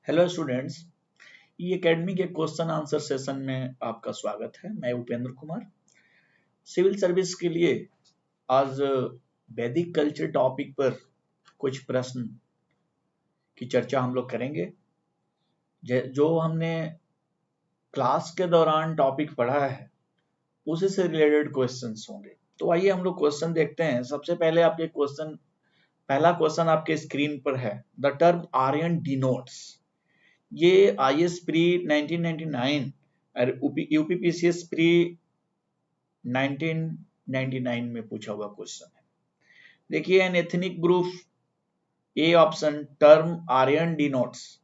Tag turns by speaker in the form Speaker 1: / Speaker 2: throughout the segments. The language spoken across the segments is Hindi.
Speaker 1: हेलो स्टूडेंट्स, ई एकेडमी के क्वेश्चन आंसर सेशन में आपका स्वागत है। मैं उपेंद्र कुमार। सिविल सर्विस के लिए आज वैदिक कल्चर टॉपिक पर कुछ प्रश्न की चर्चा हम लोग करेंगे। जो हमने क्लास के दौरान टॉपिक पढ़ा है उसी से रिलेटेड क्वेश्चंस होंगे। तो आइए हम लोग क्वेश्चन देखते हैं। सबसे पहले आपके पहला क्वेश्चन आपके स्क्रीन पर है। द टर्म आर्यन डिनोट्स, ये आईएएस प्री 1999 और यूपीपीसीएस प्री 1999 में पूछा हुआ क्वेश्चन है। देखिए, an ethnic group, A option, term Aryan denotes.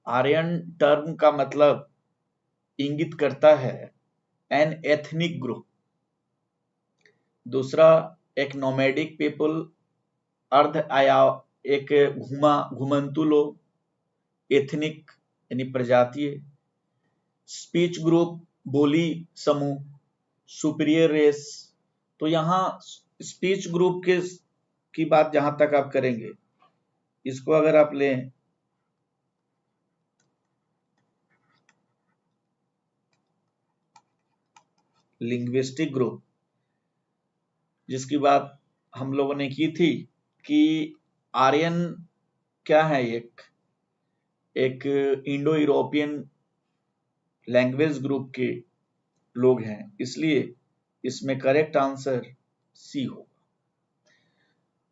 Speaker 1: Aryan term का मतलब इंगित करता है एन एथनिक ग्रुप। दूसरा, एक नोमैडिक पीपल, अर्ध आया, एक घुमंतु लोग, एथनिक यानी प्रजातीय, स्पीच ग्रुप बोली समूह, सुपीरियर रेस। तो यहाँ स्पीच ग्रुप की बात जहां तक आप करेंगे, इसको अगर आप लें लिंग्विस्टिक ग्रुप, जिसकी बात हम लोगों ने की थी कि आर्यन क्या है, एक इंडो यूरोपियन लैंग्वेज ग्रुप के लोग हैं, इसलिए इसमें करेक्ट आंसर सी होगा।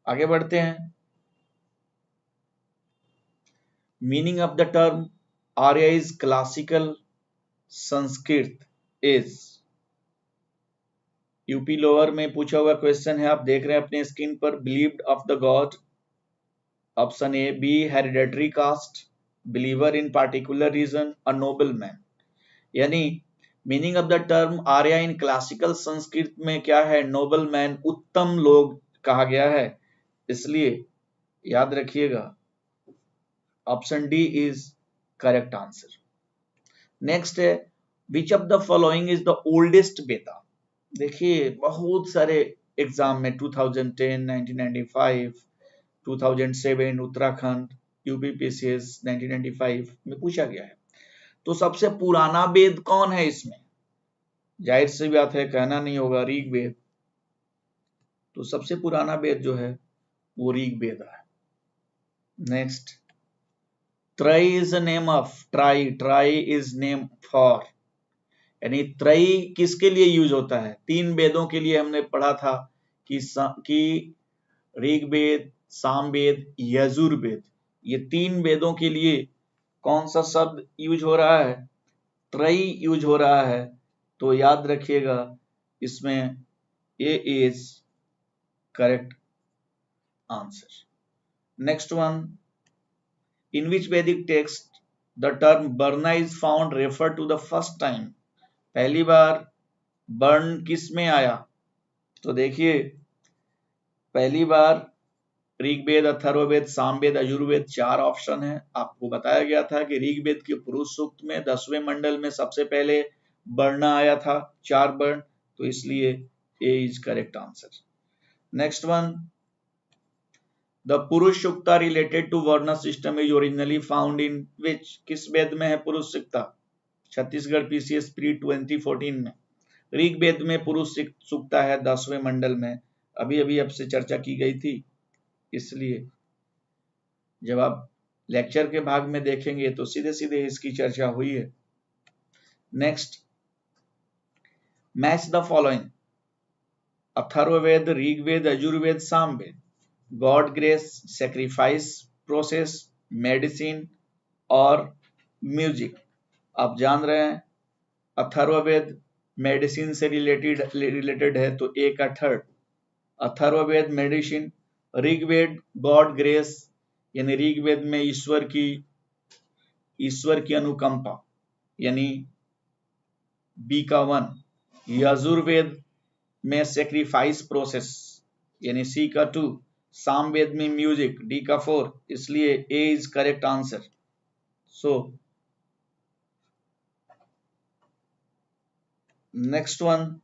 Speaker 1: आगे बढ़ते हैं। Meaning of the term Arya is classical Sanskrit is. UP lower में पूछा हुआ क्वेश्चन है, आप देख रहे हैं अपने स्क्रीन पर। Believed of the god, option A. B, hereditary caste, believer in particular region, a noble man. यानी meaning of the term Arya in classical Sanskrit में क्या है? नोबल मैन, उत्तम लोग कहा गया है, इसलिए याद रखिएगा option D is correct answer. Next है, which of the following is the oldest Veda. देखिए, बहुत सारे एग्जाम में 2010, 1995, 2007 उत्तराखंड, यूपीपीसीएस 1995 में पूछा गया है। तो सबसे पुराना वेद कौन है इसमें? जाहिर सी बात है, कहना नहीं होगा, ऋग्वेद। तो सबसे पुराना वेद जो है वो ऋग्वेद है। नेक्स्ट, त्रय is the name of, try is name for, यानी त्रय किसके लिए यूज होता है? तीन वेदों के लिए हमने पढ़ा था कि ऋग्वेद, सामवेद, यजुर्वेद, ये तीन वेदों के लिए कौन सा शब्द यूज हो रहा है? त्रय यूज हो रहा है। तो याद रखिएगा, इसमें A is correct answer. Next one, in which Vedic text the term varna is found refer to the first time. पहली बार बर्न किस में आया? तो देखिए, पहली बार ऋग्वेद, अथर्ववेद, सामवेद, यजुर्वेद, चार ऑप्शन है। आपको बताया गया था कि ऋग्वेद के पुरुष सूक्त में 10वें मंडल में सबसे पहले वर्णा आया था, 4 वर्ण, तो इसलिए A is correct answer. Next one, the Purusha Sukta related to varna system is originally found in which. किस वेद में है पुरुष सूक्ता? छत्तीसगढ़ पीसीएस प्री 2014 में। ऋग्वेद में पुरुष सूक्ता है 10वें मंडल में, अभी अभी आपसे चर्चा की गई थी, इसलिए जब आप लेक्चर के भाग में देखेंगे तो सीधे सीधे इसकी चर्चा हुई है। Next, match the following, Atharvaveda, Rigveda, Yajurveda, Samaveda. God grace, sacrifice process, medicine और म्यूजिक। आप जान रहे हैं अथर्ववेद मेडिसिन से रिलेटेड है, तो ए का third, Atharvaveda medicine. Rigveda god grace, यानी ऋग्वेद में ईश्वर की अनुकंपा, यानी बी का 1। यजुर्वेद में सेक्रीफाइस प्रोसेस, यानी सी का 2। सामवेद में म्यूजिक, डी का 4, इसलिए A is correct answer. So next one,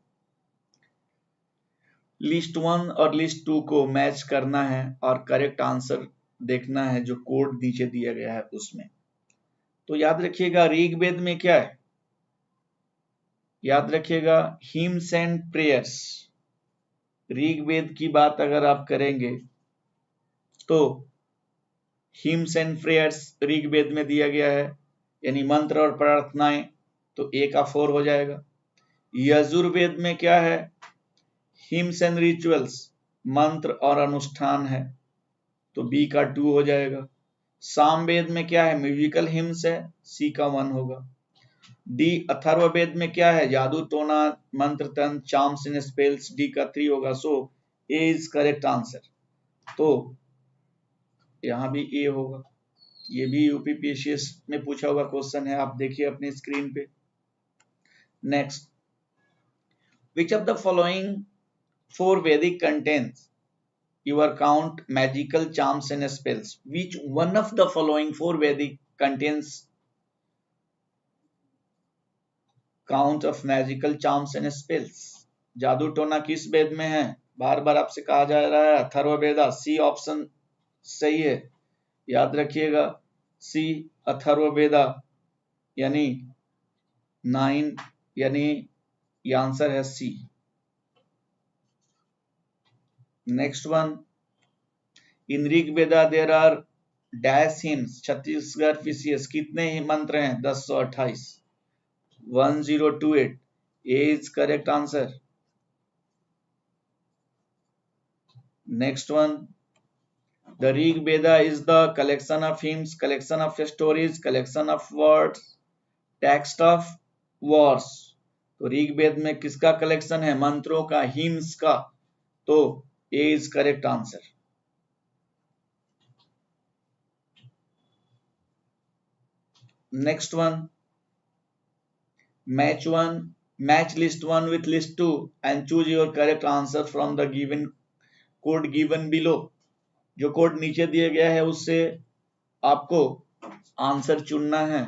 Speaker 1: list 1 और लिस्ट 2 को मैच करना है और करेक्ट आंसर देखना है जो कोड नीचे दिया गया है उसमें। तो याद रखिएगा ऋग्वेद में क्या है, याद रखिएगा हिम्स एंड प्रेयर्स। ऋग्वेद की बात अगर आप करेंगे तो हिम्स एंड प्रेयर्स ऋग्वेद में दिया गया है, यानी मंत्र और प्रार्थनाएं, तो ए का 4 हो जाएगा। यजुर्वेद में क्या है, हिम्स एंड रिचुअल्स, मंत्र और अनुष्ठान है, तो बी का 2 हो जाएगा। सामवेद में क्या है, म्यूजिकल हिम्स है, सी का 1 होगा। डी अथर्ववेद में क्या है, जादू टोना मंत्र तंत्र चार्म्स एंड स्पेल्स, डी का 3 होगा। सो ए इज करेक्ट आंसर। तो यहां भी ए होगा। ये भी यूपीपीएससी में पूछा हुआ क्वेश्चन है, आप देखिए अपने स्क्रीन पे। Next, which of the following 4 Vedic contains your count magical charms and spells? Which one of the following 4 Vedic contains count of magical charms and spells? जादू टोना किस वेद में है, बार बार आपसे कहा जा रहा है अथर्ववेदा। सी ऑप्शन सही है, याद रखिएगा सी अथर्ववेदा, यानी 9, यानी ये आंसर है C. Next one, in Rigveda there are dash hymns, Chhattisgarh PCS कितने ही मंत्र हैं, 1028, 1028। A is correct answer. Next one, the Rigveda is the collection of hymns, collection of stories, collection of words, text of wars. तो ऋग्वेद में किसका कलेक्शन है, मंत्रों का, हिम्स का, तो A is correct answer. Next one, match list 1 with list 2 and choose your correct answer from the given code given below। जो कोड नीचे दिया गया है उससे आपको आंसर चुनना है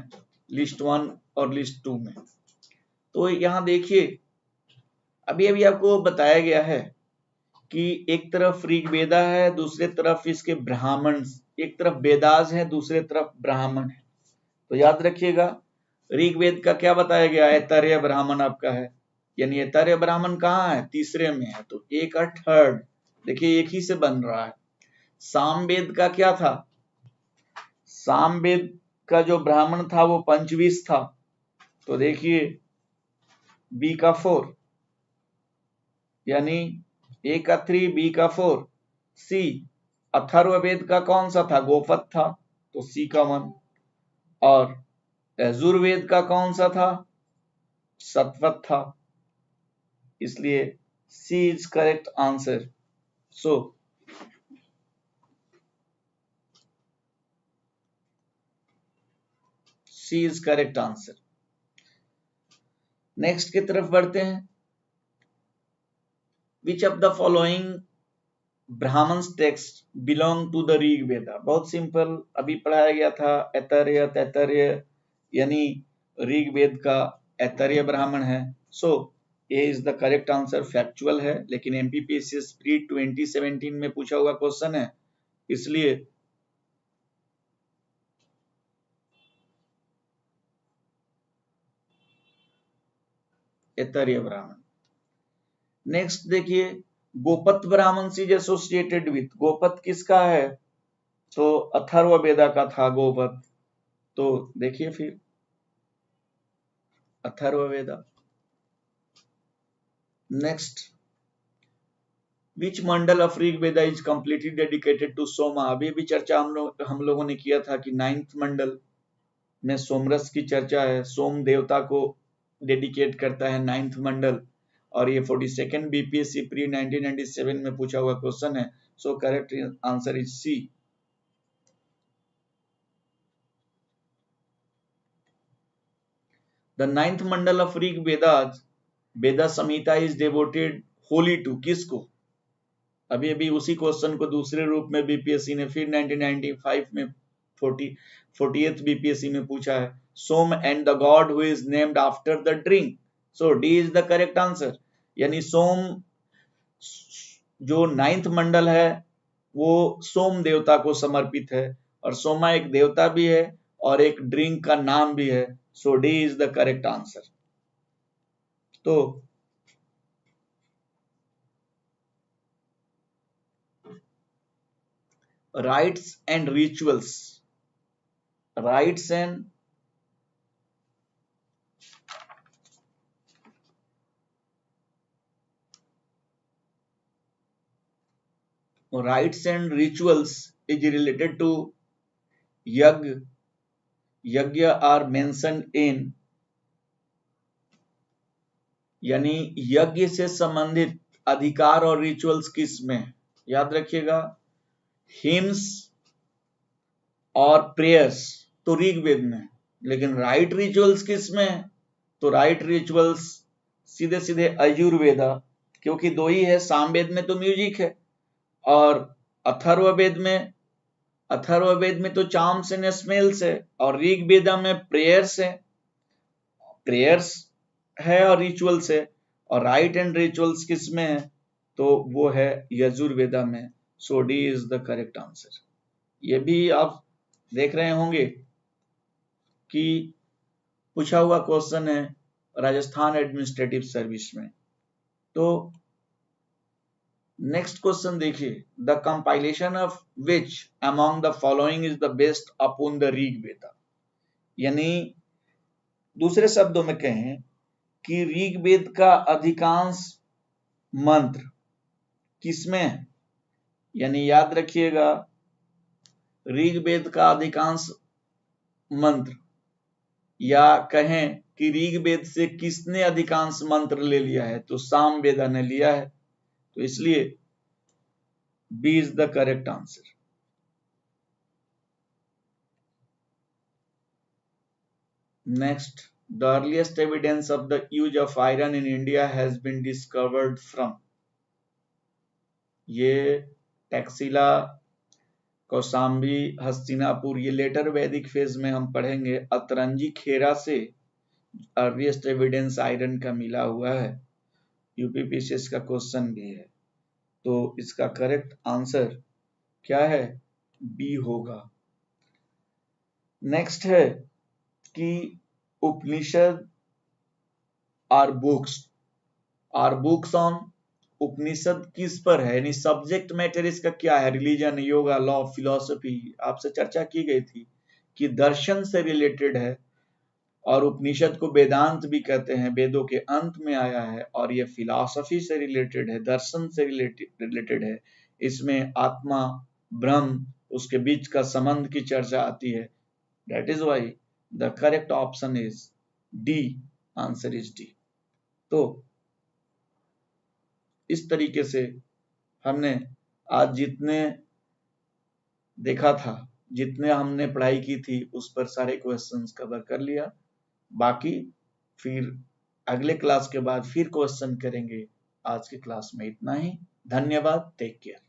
Speaker 1: लिस्ट 1 और लिस्ट 2 में। तो यहां देखिए अभी अभी आपको बताया गया है कि एक तरफ ऋग्वेदा है, दूसरे तरफ इसके ब्राह्मण, एक तरफ वेदास है, दूसरे तरफ ब्राह्मण है। तो याद रखिएगा ऋग्वेद का क्या बताया गया है, ऐतरेय ब्राह्मण आपका है, यानी ऐतरेय ब्राह्मण कहाँ है, तीसरे में है, तो ए का 3rd, देखिए एक ही से बन रहा है। सामवेद का क्या था, सामवेद का जो ब्राह्मण था वो पंचविश था, तो देखिए बी का 4, यानी ए का 3, बी का 4। सी अथर्ववेद का कौन सा था, गोपद था, तो सी का 1। और यजुर्वेद का कौन सा था, सतवत था, इसलिए C is correct answer. So C is correct answer. Next की तरफ बढ़ते हैं। Which of the following Brahmanas text belong to the Rigveda? बहुत सिंपल, अभी पढ़ाया गया था ऐतरेय तैतरेय, यानी ऋग्वेद का ऐतरेय ब्राह्मण है। So A is the correct answer, factual है, लेकिन एमपीपीएससी प्री 2017 में पूछा हुआ क्वेश्चन है, इसलिए ऐतरेय ब्राह्मण। नेक्स्ट देखिए, गोपत ब्राह्मण इज एसोसिएटेड विथ, गोपत किसका है, तो अथर्ववेदा का था गोपत, तो देखिए फिर Atharvaveda. Next, which mandala of Rigveda is completely dedicated to Soma? अभी भी चर्चा हम लोगों ने किया था कि 9th मंडल में सोमरस की चर्चा है, सोम देवता को डेडिकेट करता है 9th मंडल, और ये 42nd बीपीएससी प्री 1997 में पूछा हुआ क्वेश्चन है। So correct answer is C. The 9th mandala of Rigveda, Veda Samhita is devoted wholly to, किसको? अभी अभी उसी क्वेश्चन को दूसरे रूप में बीपीएससी ने फिर 1995 में 40th बीपीएससी में पूछा है, Soma and the god who is named after the drink. So D is the correct answer, यानी सोम जो 9th मंडल है वो सोम देवता को समर्पित है, और सोमा एक देवता भी है और एक ड्रिंक का नाम भी है, so D is the correct answer. तो rites and rituals, rites and rites and rituals is related to yagya are mentioned in, यानी यज्ञ से संबंधित अधिकार और रिचुअल्स किस में, याद रखिएगा हिम्स और प्रेयर्स तो ऋग्वेद में, लेकिन राइट रिचुअल्स किस में, तो राइट रिचुअल्स सीधे सीधे अयुर्वेदा, क्योंकि दो ही है, सामवेद में तो म्यूजिक है और अथर्ववेद में तो चार्म्स एंड स्मेल्स है, और ऋग्वेदा में प्रेयर्स है और रिचुअल्स है, और राइट एंड रिचुअल्स किस में है, तो वो है यजुर्वेदा में, so D is the correct answer. ये भी आप देख रहे होंगे कि पूछा हुआ क्वेश्चन है राजस्थान एडमिनिस्ट्रेटिव सर्विस में। तो नेक्स्ट क्वेश्चन देखिए, the compilation of which among the following is the best upon the Rigveda, यानी दूसरे शब्दों में कहें कि ऋग्वेद का अधिकांश मंत्र किसमें है, यानी याद रखिएगा ऋग्वेद का अधिकांश मंत्र, या कहें कि ऋग्वेद से किसने अधिकांश मंत्र ले लिया है, तो सामवेदा ने लिया है, तो इसलिए B is the correct answer. Next, the earliest evidence of the use of iron in India has been discovered from, ये टैक्सिला, कौशाम्बी, हस्तिनापुर, ये लेटर वैदिक फेज में हम पढ़ेंगे। अतरंजी खेरा से अर्लीस्ट एविडेंस आयरन का मिला हुआ है, यूपीपीसीएस का क्वेश्चन भी है, तो इसका करेक्ट आंसर क्या है, बी होगा। नेक्स्ट है कि उपनिषद आर बुक्स ऑन, उपनिषद किस पर है, यानी सब्जेक्ट मैटर इसका क्या है, रिलीजन, योगा, लॉ, फिलॉसफी, आपसे चर्चा की गई थी कि दर्शन से रिलेटेड है, और उपनिषद को वेदांत भी कहते हैं, वेदों के अंत में आया है, और ये फिलॉसफी से रिलेटेड है, दर्शन से रिलेटेड है, इसमें आत्मा, ब्रह्म, उसके बीच का संबंध की चर्चा आती है, that is why the correct option is D, answer is D. तो इस तरीके से हमने आज जितने देखा था, जितने हमने पढ़ाई की थी, उस पर सारे क्वेश्चंस कवर कर लिया, बाकी फिर अगले क्लास के बाद फिर क्वेश्चन करेंगे। आज की क्लास में इतना ही, धन्यवाद, टेक केयर।